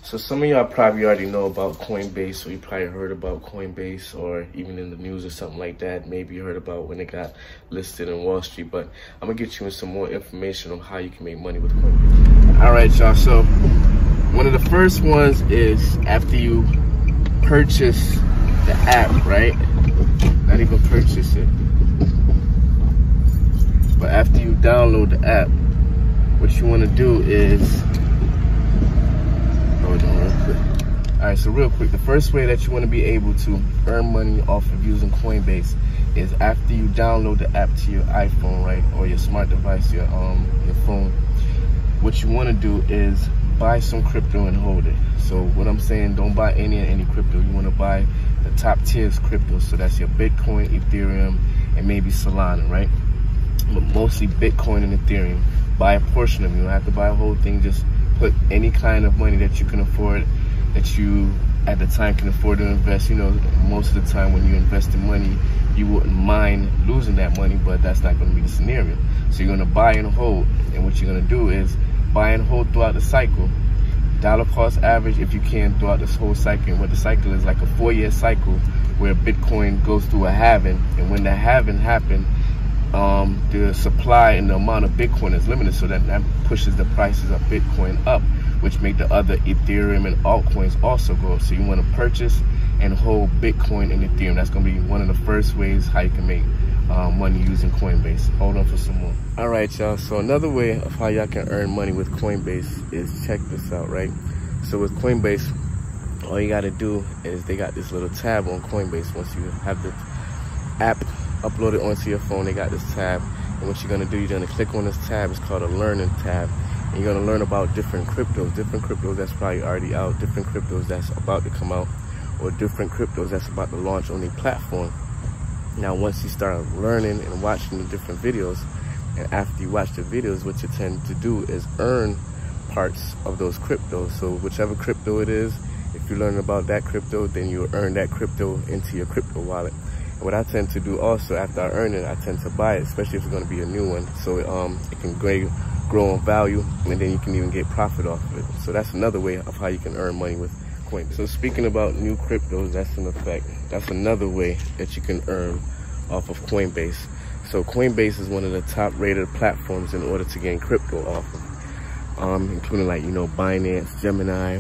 So some of y'all probably already know about Coinbase, or you probably heard about Coinbase, or even in the news or something like that. Maybe you heard about when it got listed in Wall Street, but I'm gonna get you in some more information on how you can make money with Coinbase. All right, y'all, so one of the first ones is after you purchase the app, right? Not even purchase it, but after you download the app, what you wanna do is, hold on real quick. All right, so real quick, the first way that you want to be able to earn money off of using Coinbase is after you download the app to your iPhone, right, or your smart device, your phone. What you want to do is buy some crypto and hold it. So what I'm saying, don't buy any crypto. You want to buy the top tiers crypto. So that's your Bitcoin, Ethereum, and maybe Solana, right? But mostly Bitcoin and Ethereum. Buy a portion of it. You don't have to buy a whole thing. Just put any kind of money that you can afford, that you at the time can afford to invest. You know, most of the time when you invest in money, you wouldn't mind losing that money, but that's not going to be the scenario. So you're going to buy and hold, and what you're going to do is buy and hold throughout the cycle. Dollar cost average if you can throughout this whole cycle. And what the cycle is, like a 4-year cycle where Bitcoin goes through a halving, and when the halving happens, the supply and the amount of Bitcoin is limited, so that pushes the prices of Bitcoin up, which make the other Ethereum and altcoins also go up. So you want to purchase and hold Bitcoin and Ethereum. That's going to be one of the first ways how you can make money using Coinbase. Hold on for some more. All right, y'all. So another way of how y'all can earn money with Coinbase is, check this out, right? So with Coinbase, all you got to do is they got this little tab on Coinbase. Once you have the app uploaded onto your phone, they got this tab, and what you're going to do, you're going to click on this tab. It's called a learning tab, and you're going to learn about different cryptos that's probably already out, different cryptos that's about to come out, or different cryptos that's about to launch on the platform. Now once you start learning and watching the different videos, and after you watch the videos, what you tend to do is earn parts of those cryptos. So whichever crypto it is, if you learn about that crypto, then you earn that crypto into your crypto wallet. And what I tend to do also, after I earn it, I tend to buy it, especially if it's going to be a new one, so it can grow in value, and then you can even get profit off of it. So that's another way of how you can earn money with Coinbase. So speaking about new cryptos, that's in effect. That's another way that you can earn off of Coinbase. So Coinbase is one of the top rated platforms in order to gain crypto off of, including, like, you know, Binance, Gemini,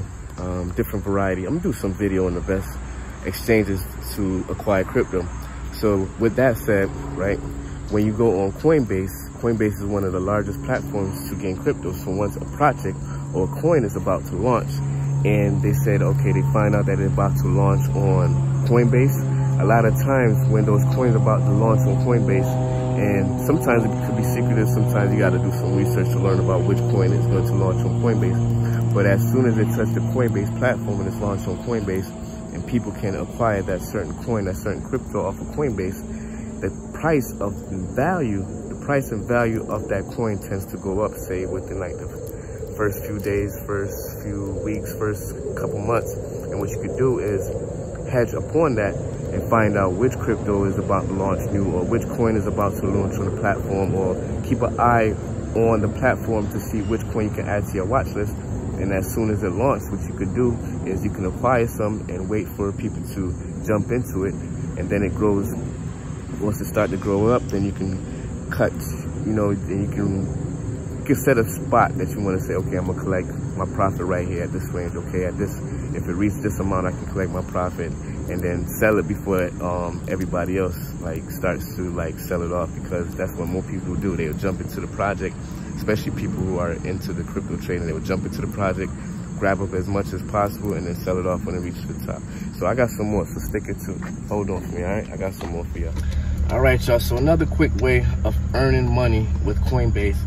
different variety. I'm gonna do some video on the best exchanges to acquire crypto. So with that said, right, when you go on Coinbase, Coinbase is one of the largest platforms to gain crypto. So once a project or a coin is about to launch, and they said, okay, they find out that they're about to launch on Coinbase, a lot of times when those coins are about to launch on Coinbase, and sometimes it could be secretive, sometimes you got to do some research to learn about which coin is going to launch on Coinbase. But as soon as it touches the Coinbase platform and it's launched on Coinbase, and people can acquire that certain coin, that certain crypto off of Coinbase, the price and value of that coin tends to go up, say within like the first few days, first few weeks, first couple months. And what you could do is hedge upon that and find out which crypto is about to launch new, or which coin is about to launch on the platform, or keep an eye on the platform to see which coin you can add to your watch list. And as soon as it launches, what you could do is you can acquire some and wait for people to jump into it, and then it grows. Once it starts to grow up, then you can cut, you know, and you can set a spot that you want to say, okay, I'm gonna collect my profit right here at this range. Okay, at this, if it reaches this amount, I can collect my profit, and then sell it before everybody else like starts to like sell it off, because that's what more people do. They'll jump into the project, especially people who are into the crypto trading. They would jump into the project, grab up as much as possible, and then sell it off when it reaches the top. So I got some more, so stick it to, hold on for me, all right? I got some more for y'all. All right, y'all, so another quick way of earning money with Coinbase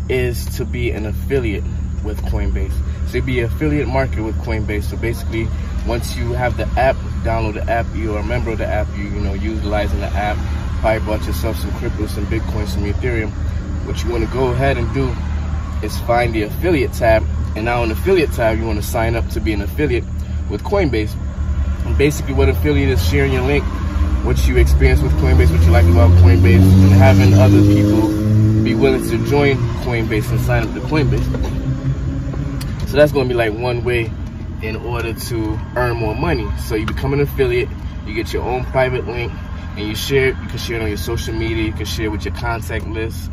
is to be an affiliate with Coinbase. So be an affiliate marketer with Coinbase. So basically, once you have the app, download the app, you're a member of the app, you know, utilizing the app, probably bought yourself some crypto, some Bitcoin, some Ethereum. What you want to go ahead and do is find the affiliate tab, and now on the affiliate tab, you want to sign up to be an affiliate with Coinbase. And basically what affiliate is, sharing your link, what you experience with Coinbase, what you like about Coinbase, and having other people be willing to join Coinbase and sign up to Coinbase. So that's going to be like one way in order to earn more money. So you become an affiliate, you get your own private link, and you share it. You can share it on your social media, you can share it with your contact list,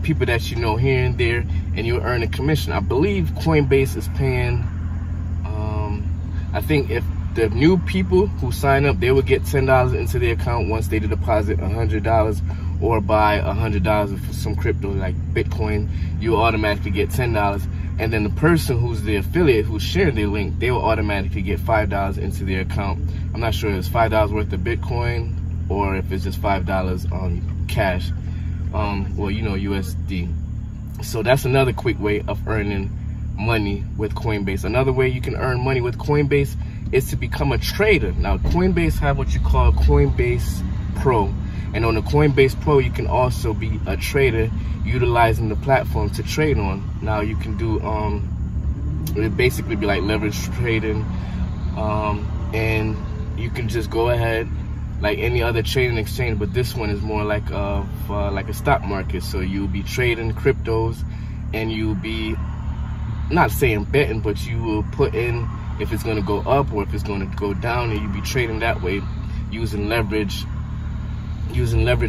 people that you know here and there, and you'll earn a commission. I believe Coinbase is paying, I think if the new people who sign up, they will get $10 into their account once they deposit $100 or buy $100 of some crypto like Bitcoin. You automatically get $10, and then the person who's the affiliate who's sharing their link, they will automatically get $5 into their account. I'm not sure if it's $5 worth of Bitcoin or if it's just $5 on cash, well, you know, USD. So that's another quick way of earning money with Coinbase. Another way you can earn money with Coinbase is to become a trader. Now, Coinbase have what you call Coinbase Pro, and on the Coinbase Pro, you can also be a trader utilizing the platform to trade on. Now, you can do it basically be like leverage trading, and you can just go ahead like any other trading exchange, but this one is more like a stock market. So you'll be trading cryptos, and you'll be, not saying betting, but you will put in if it's going to go up or if it's going to go down, and you'll be trading that way using leverage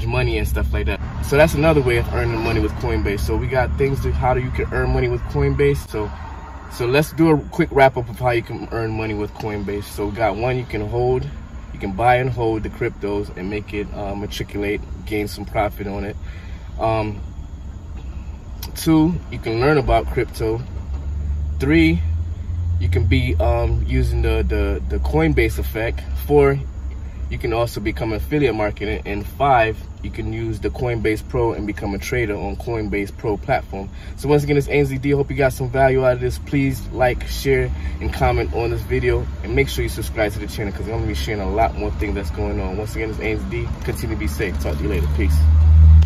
money and stuff like that. So that's another way of earning money with Coinbase. So we got things to how you can earn money with Coinbase. So let's do a quick wrap up of how you can earn money with Coinbase. So we got one, you can hold, you can buy and hold the cryptos and make it matriculate, gain some profit on it. 2, you can learn about crypto. 3, you can be using the Coinbase effect. 4, you can also become an affiliate marketing. And 5, you can use the Coinbase Pro and become a trader on Coinbase Pro platform. So once again, it's Ainsley D. Hope you got some value out of this. Please like, share, and comment on this video, and make sure you subscribe to the channel because I'm gonna be sharing a lot more things that's going on. Once again, it's Ainsley D. Continue to be safe. Talk to you later. Peace.